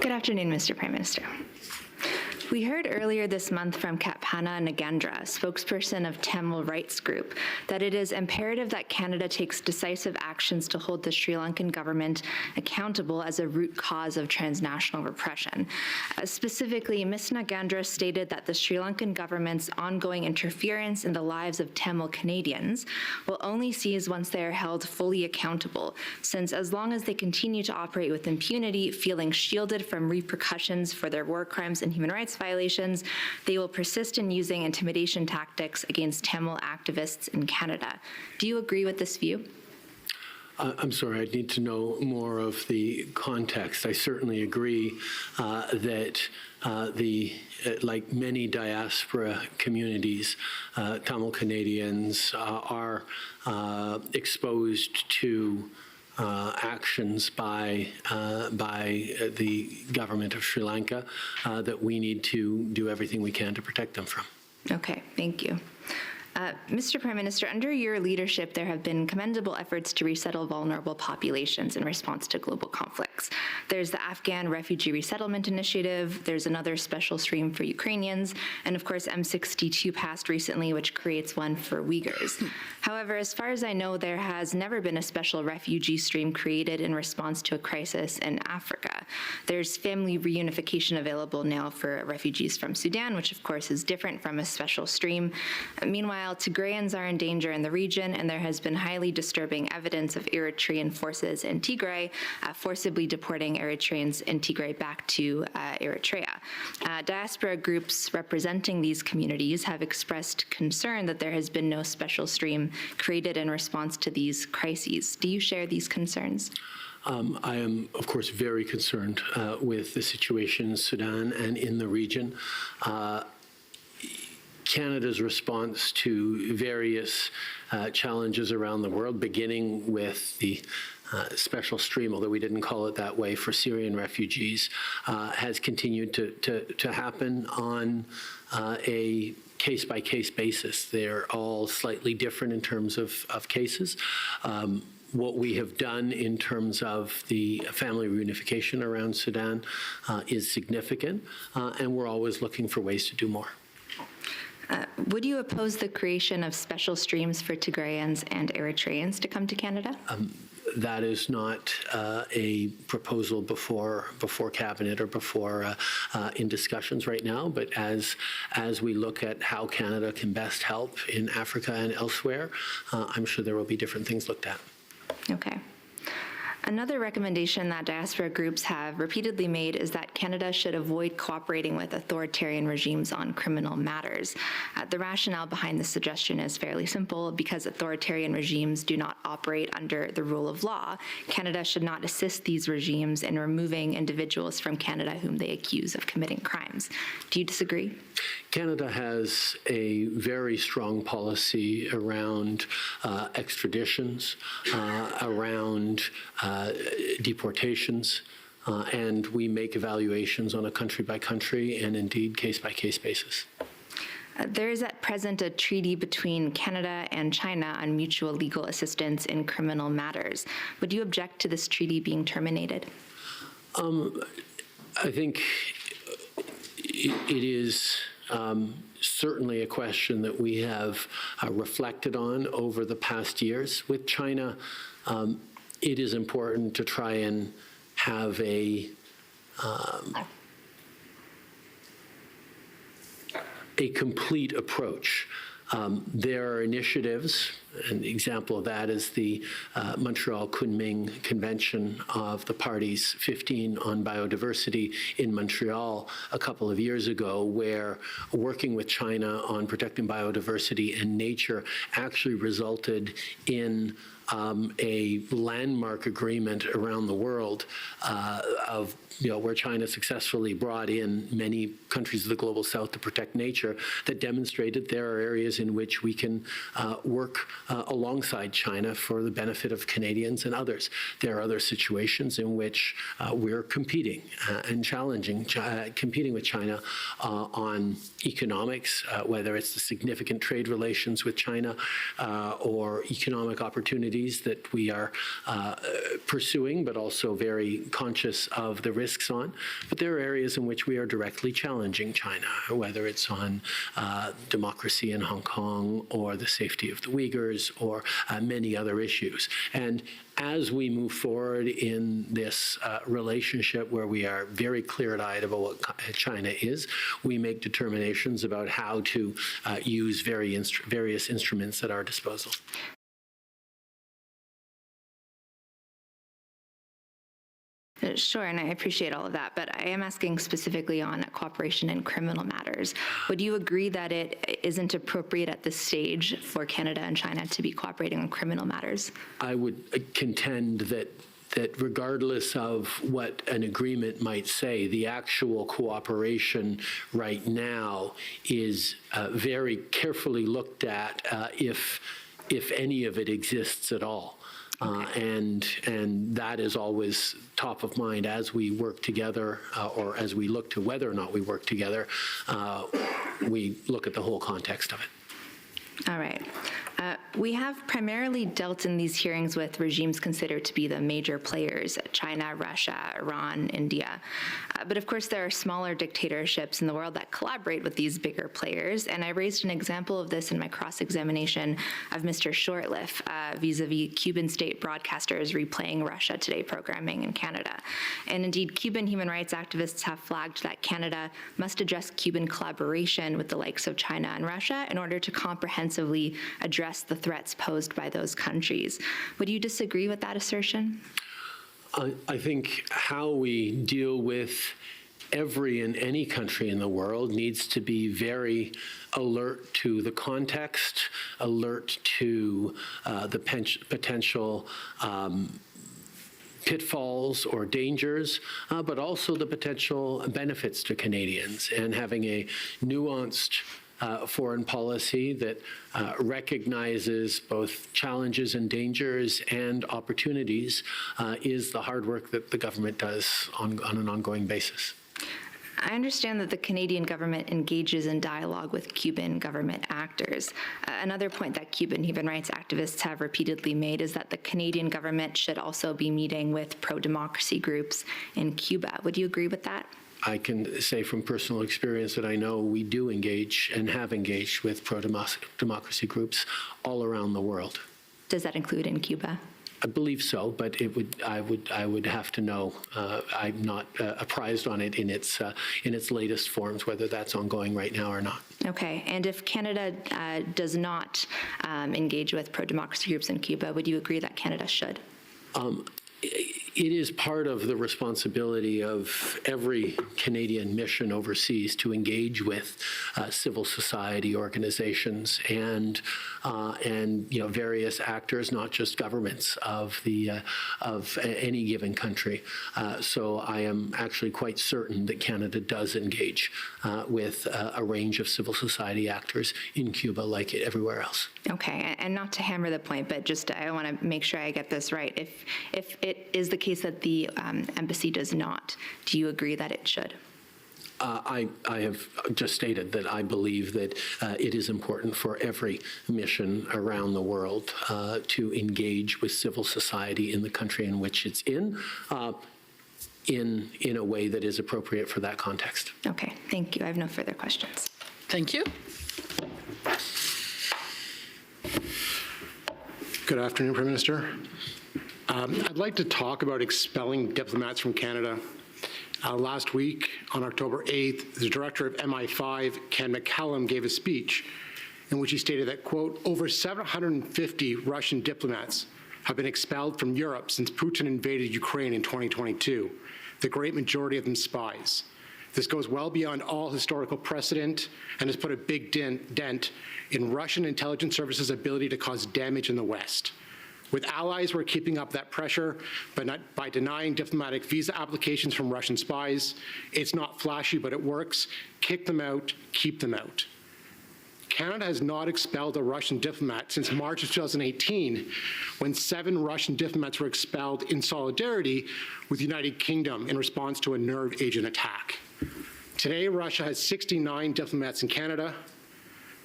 Good afternoon, Mr. Prime Minister. We heard earlier this month from Kaphana Nagandra, spokesperson of Tamil rights group, that it is imperative that Canada takes decisive actions to hold the Sri Lankan government accountable as a root cause of transnational repression. Specifically, Ms. Nagandra stated that the Sri Lankan government's ongoing interference in the lives of Tamil Canadians will only cease once they are held fully accountable, since as long as they continue to operate with impunity, feeling shielded from repercussions for their war crimes and human rights violations, they will persist in using intimidation tactics against Tamil activists in Canada. Do you agree with this view? I'm sorry, I'd need to know more of the context. I certainly agree that like many diaspora communities, Tamil Canadians are exposed to actions by the government of Sri Lanka that we need to do everything we can to protect them from. Okay, thank you. Mr. Prime Minister, under your leadership, there have been commendable efforts to resettle vulnerable populations in response to global conflicts. There's the Afghan Refugee Resettlement Initiative, there's another special stream for Ukrainians, and of course M62 passed recently, which creates one for Uyghurs. However, as far as I know, there has never been a special refugee stream created in response to a crisis in Africa. There's family reunification available now for refugees from Sudan, which of course is different from a special stream. Meanwhile, Tigrayans are in danger in the region, and there has been highly disturbing evidence of Eritrean forces in Tigray forcibly deporting Eritreans in Tigray back to Eritrea. Diaspora groups representing these communities have expressed concern that there has been no special stream created in response to these crises. Do you share these concerns? I am, of course, very concerned with the situation in Sudan and in the region. Canada's response to various challenges around the world, beginning with the special stream, although we didn't call it that way, for Syrian refugees, has continued to happen on a case-by-case basis. They're all slightly different in terms of cases. What we have done in terms of the family reunification around Sudan is significant, and we're always looking for ways to do more. Would you oppose the creation of special streams for Tigrayans and Eritreans to come to Canada? That is not a proposal before Cabinet or before in discussions right now, but as we look at how Canada can best help in Africa and elsewhere, I'm sure there will be different things looked at. Okay. Another recommendation that diaspora groups have repeatedly made is that Canada should avoid cooperating with authoritarian regimes on criminal matters. The rationale behind this suggestion is fairly simple. Because authoritarian regimes do not operate under the rule of law, Canada should not assist these regimes in removing individuals from Canada whom they accuse of committing crimes. Do you disagree? Canada has a very strong policy around extraditions, around deportations, and we make evaluations on a country-by-country and indeed case-by-case basis. There is at present a treaty between Canada and China on mutual legal assistance in criminal matters. Would you object to this treaty being terminated? I think it is certainly a question that we have reflected on over the past years. With China, it is important to try and have a complete approach. There are initiatives, an example of that is the Montreal Kunming Convention of the Parties 15 on biodiversity in Montreal a couple of years ago, where working with China on protecting biodiversity and nature actually resulted in a landmark agreement around the world of where China successfully brought in many countries of the global south to protect nature, that demonstrated there are areas in which we can work alongside China for the benefit of Canadians and others. There are other situations in which we're competing and competing with China on economics, whether it's the significant trade relations with China or economic opportunities opportunities that we are pursuing, but also very conscious of the risks on. But there are areas in which we are directly challenging China, whether it's on democracy in Hong Kong or the safety of the Uyghurs or many other issues. And as we move forward in this relationship where we are very clear-eyed about what China is, we make determinations about how to use various instruments at our disposal. Sure, and I appreciate all of that, but I am asking specifically on cooperation in criminal matters. Would you agree that it isn't appropriate at this stage for Canada and China to be cooperating on criminal matters? I would contend that regardless of what an agreement might say, the actual cooperation right now is very carefully looked at if any of it exists at all. And that is always top of mind as we work together, or as we look to whether or not we work together. We look at the whole context of it. All right. We have primarily dealt in these hearings with regimes considered to be the major players: China, Russia, Iran, India. But of course, there are smaller dictatorships in the world that collaborate with these bigger players. And I raised an example of this in my cross-examination of Mr. Shortliff vis-a-vis Cuban state broadcasters replaying Russia Today programming in Canada. And indeed, Cuban human rights activists have flagged that Canada must address Cuban collaboration with the likes of China and Russia in order to comprehensively address the threats posed by those countries. Would you disagree with that assertion? I think how we deal with every and any country in the world needs to be very alert to the context, alert to the potential pitfalls or dangers, but also the potential benefits to Canadians, and having a nuanced foreign policy that recognizes both challenges and dangers and opportunities is the hard work that the government does on an ongoing basis. I understand that the Canadian government engages in dialogue with Cuban government actors. Another point that Cuban human rights activists have repeatedly made is that the Canadian government should also be meeting with pro-democracy groups in Cuba. Would you agree with that? I can say from personal experience that I know we do engage and have engaged with pro-democracy groups all around the world. Does that include in Cuba? I believe so, but I would have to know. I'm not apprised on it in its latest forms, whether that's ongoing right now or not. Okay, and if Canada does not engage with pro-democracy groups in Cuba, would you agree that Canada should? It is part of the responsibility of every Canadian mission overseas to engage with civil society organizations and various actors, not just governments of any given country. So I am actually quite certain that Canada does engage with a range of civil society actors in Cuba, like everywhere else. Okay, and not to hammer the point, but just I want to make sure I get this right. If it is the case that the embassy does not, do you agree that it should? I have just stated that I believe that it is important for every mission around the world to engage with civil society in the country in which it's in a way that is appropriate for that context. Okay, thank you. I have no further questions. Thank you. Good afternoon, Prime Minister. I'd like to talk about expelling diplomats from Canada. Last week, on October 8th, the director of MI5, Ken McCallum, gave a speech in which he stated that, quote, over 750 Russian diplomats have been expelled from Europe since Putin invaded Ukraine in 2022, the great majority of them spies. This goes well beyond all historical precedent and has put a big dent in Russian intelligence services' ability to cause damage in the West. With allies, we're keeping up that pressure, but not by denying diplomatic visa applications from Russian spies. It's not flashy, but it works. Kick them out, keep them out. Canada has not expelled a Russian diplomat since March of 2018, when 7 Russian diplomats were expelled in solidarity with the United Kingdom in response to a nerve agent attack. Today, Russia has 69 diplomats in Canada.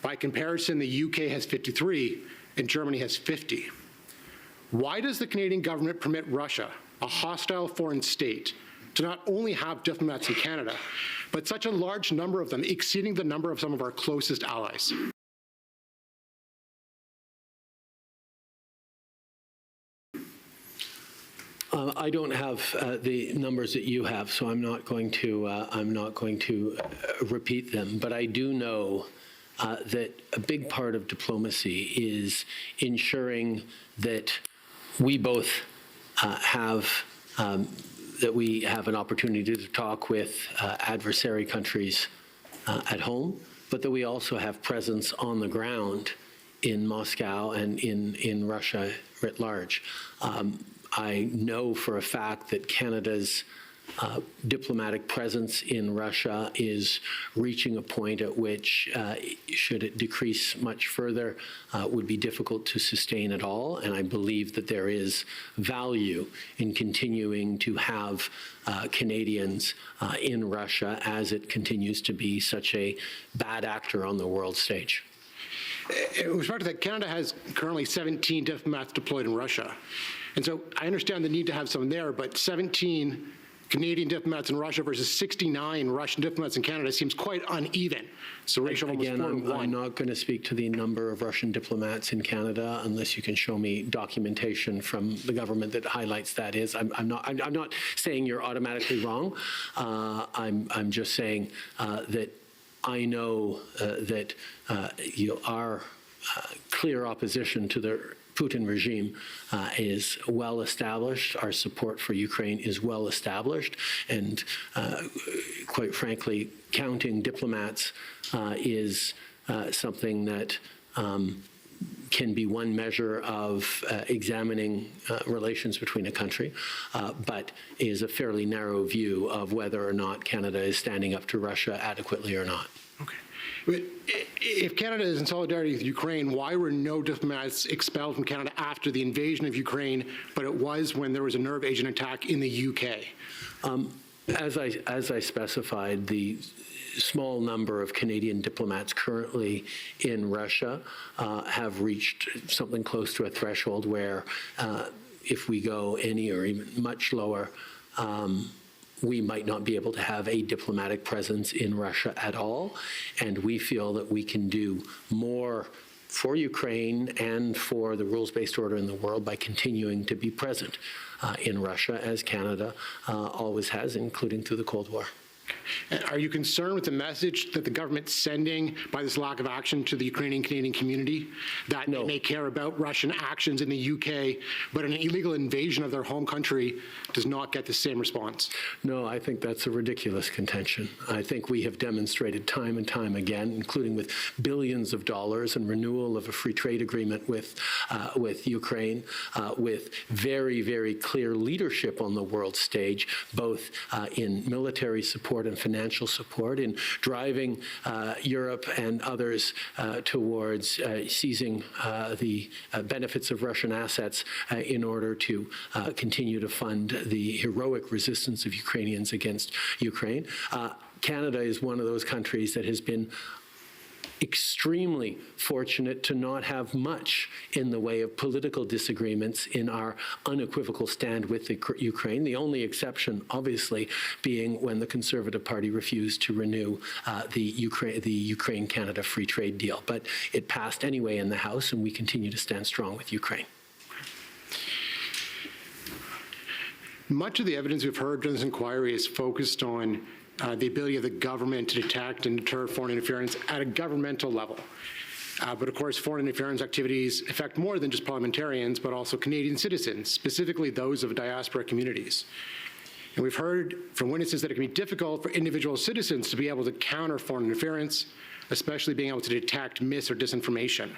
By comparison, the UK has 53 and Germany has 50. Why does the Canadian government permit Russia, a hostile foreign state, to not only have diplomats in Canada, but such a large number of them, exceeding the number of some of our closest allies? I don't have the numbers that you have, so I'm not going to repeat them. But I do know that a big part of diplomacy is ensuring that we both have an opportunity to talk with adversary countries at home, but that we also have presence on the ground in Moscow and in Russia writ large. I know for a fact that Canada's diplomatic presence in Russia is reaching a point at which, should it decrease much further, would be difficult to sustain at all. And I believe that there is value in continuing to have Canadians in Russia as it continues to be such a bad actor on the world stage. With respect to that, Canada has currently 17 diplomats deployed in Russia. And so I understand the need to have some there, but 17 Canadian diplomats in Russia versus 69 Russian diplomats in Canada seems quite uneven. So ratio of almost 4 to 1. I'm not going to speak to the number of Russian diplomats in Canada unless you can show me documentation from the government that highlights that. I'm not saying you're automatically wrong. I'm just saying that I know that our clear opposition to the Putin regime is well established. Our support for Ukraine is well established. And quite frankly, counting diplomats is something that can be one measure of examining relations between a country, but is a fairly narrow view of whether or not Canada is standing up to Russia adequately or not. Okay. But if Canada is in solidarity with Ukraine, why were no diplomats expelled from Canada after the invasion of Ukraine, but it was when there was a nerve agent attack in the UK? As I specified, the small number of Canadian diplomats currently in Russia have reached something close to a threshold where if we go any or even much lower, we might not be able to have a diplomatic presence in Russia at all. And we feel that we can do more for Ukraine and for the rules-based order in the world by continuing to be present in Russia, as Canada always has, including through the Cold War. Are you concerned with the message that the government's sending by this lack of action to the Ukrainian-Canadian community, that No. they may care about Russian actions in the UK, but an illegal invasion of their home country does not get the same response? No, I think that's a ridiculous contention. I think we have demonstrated time and time again, including with billions of dollars and renewal of a free trade agreement with Ukraine, with very, very clear leadership on the world stage, both in military support and financial support, in driving Europe and others towards seizing the benefits of Russian assets in order to continue to fund the heroic resistance of Ukrainians against Ukraine. Canada is one of those countries that has been extremely fortunate to not have much in the way of political disagreements in our unequivocal stand with the Ukraine. The only exception, obviously, being when the Conservative Party refused to renew the Ukraine-Canada free trade deal. But it passed anyway in the House, and we continue to stand strong with Ukraine. Much of the evidence we've heard during this inquiry is focused on the ability of the government to detect and deter foreign interference at a governmental level. But of course, foreign interference activities affect more than just parliamentarians, but also Canadian citizens, specifically those of diaspora communities. And we've heard from witnesses that it can be difficult for individual citizens to be able to counter foreign interference, especially being able to detect mis- or disinformation.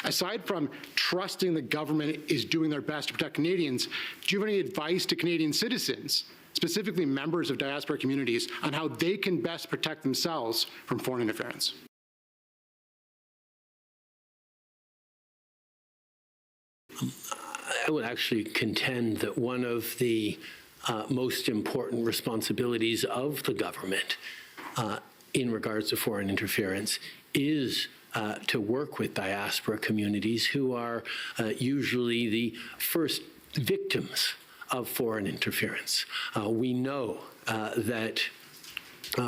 Aside from trusting the government is doing their best to protect Canadians, do you have any advice to Canadian citizens, specifically members of diaspora communities, on how they can best protect themselves from foreign interference? I would actually contend that one of the most important responsibilities of the government in regards to foreign interference is to work with diaspora communities who are usually the first victims of foreign interference. We know that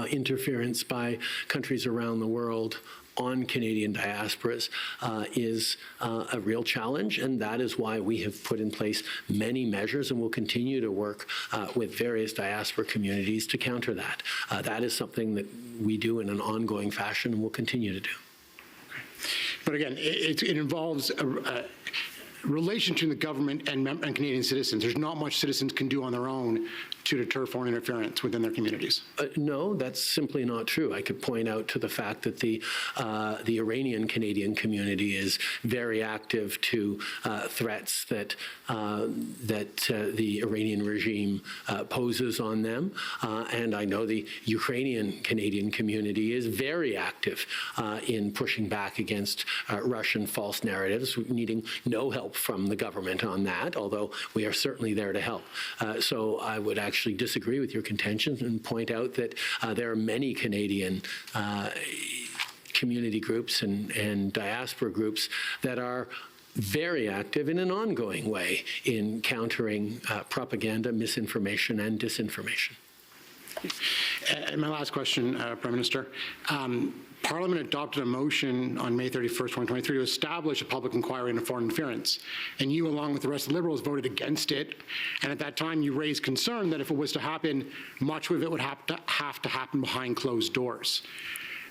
interference by countries around the world on Canadian diasporas is a real challenge, and that is why we have put in place many measures and will continue to work with various diaspora communities to counter that. That is something that we do in an ongoing fashion and will continue to do. But again, it involves a relation between the government and Canadian citizens. There's not much citizens can do on their own to deter foreign interference within their communities. No, that's simply not true. I could point out to the fact that the Iranian Canadian community is very active to threats that the Iranian regime poses on them, and I know the Ukrainian Canadian community is very active in pushing back against Russian false narratives, needing no help from the government on that, although we are certainly there to help. So I would actually disagree with your contention and point out that there are many Canadian community groups and diaspora groups that are very active in an ongoing way in countering propaganda, misinformation, and disinformation. And my last question, Prime Minister. Parliament adopted a motion on May 31st, 2023 to establish a public inquiry into foreign interference. And you, along with the rest of the Liberals, voted against it. And at that time, you raised concern that if it was to happen, much of it would have to happen behind closed doors.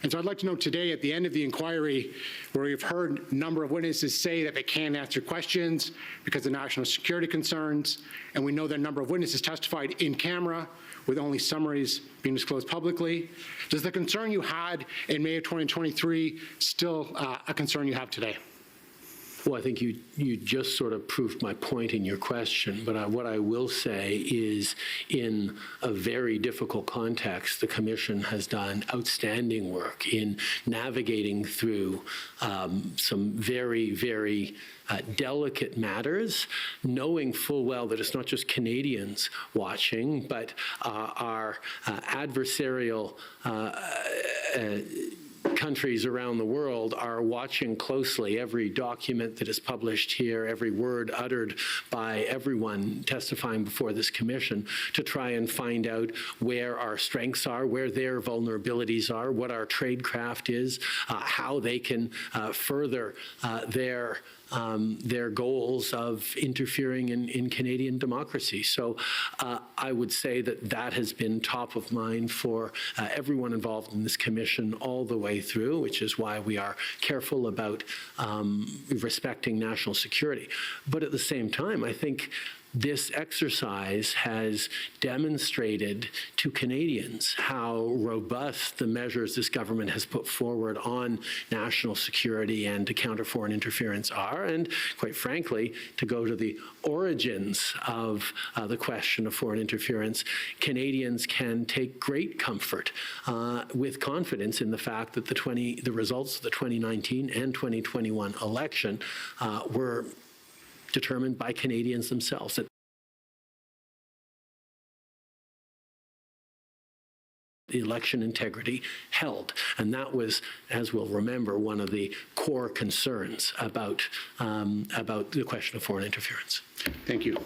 And so I'd like to know today, at the end of the inquiry, where we've heard a number of witnesses say that they can't answer questions because of national security concerns, and we know that a number of witnesses testified in camera with only summaries being disclosed publicly. Does the concern you had in May of 2023 still a concern you have today? Well, I think you just sort of proved my point in your question, but what I will say is, in a very difficult context, the Commission has done outstanding work in navigating through some very, very delicate matters, knowing full well that it's not just Canadians watching, but our adversarial countries around the world are watching closely every document that is published here, every word uttered by everyone testifying before this commission, to try and find out where our strengths are, where their vulnerabilities are, what our tradecraft is, how they can further their goals of interfering in Canadian democracy. So I would say that has been top of mind for everyone involved in this commission all the way through, which is why we are careful about respecting national security. But at the same time, I think this exercise has demonstrated to Canadians how robust the measures this government has put forward on national security and to counter foreign interference are, and quite frankly, to go to the origins of the question of foreign interference, Canadians can take great comfort with confidence in the fact that the results of the 2019 and 2021 election were determined by Canadians themselves. That the election integrity held. And that was, as we'll remember, one of the core concerns about the question of foreign interference. Thank you.